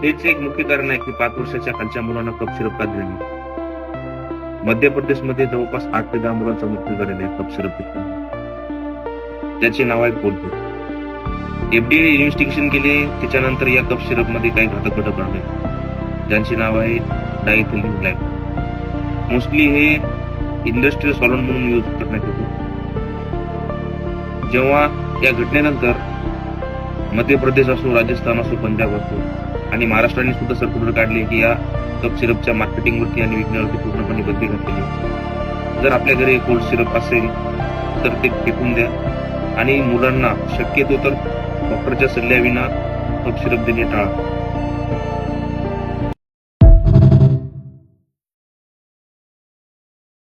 हेच एक मुख्य कारण आहे की 5 वर्षाच्या खालच्या मुलांना कफ सिरप का देणे. मध्य प्रदेशमध्ये जवळपास 8 ते 10 मुलांचा मृत्यू झालेला आहे कफ सिरप घेतल्याने. त्याचे नाव आहे कोलगेट. FDA इन्व्हेस्टिगेशन केले, त्याच्यानंतर या कफ सिरप मध्ये काही घातक घटक आढळले, ज्यांचे नाव आहे डायथिलीन ग्लायकॉल. मोस्टली हे इंडस्ट्रियल सॉल्व्हंट म्हणून यूज करण्यात येतो. जेव्हा या घटनेनंतर मध्य प्रदेश असो, राजस्थान असो, पंजाब असो आणि महाराष्ट्राने सुद्धा सर्क्युलर काढले की या कफ सिरपच्या मार्केटिंगवरती आणि विकण्यावरती पूर्णपणे बंदी घातलेली. जर आपल्या घरी कोल्ड सिरप असेल तर ते फेकून द्या आणि मुलांना शक्यतो तर डॉक्टरच्या सल्ल्याविना कफ सिरप देणे टाळा.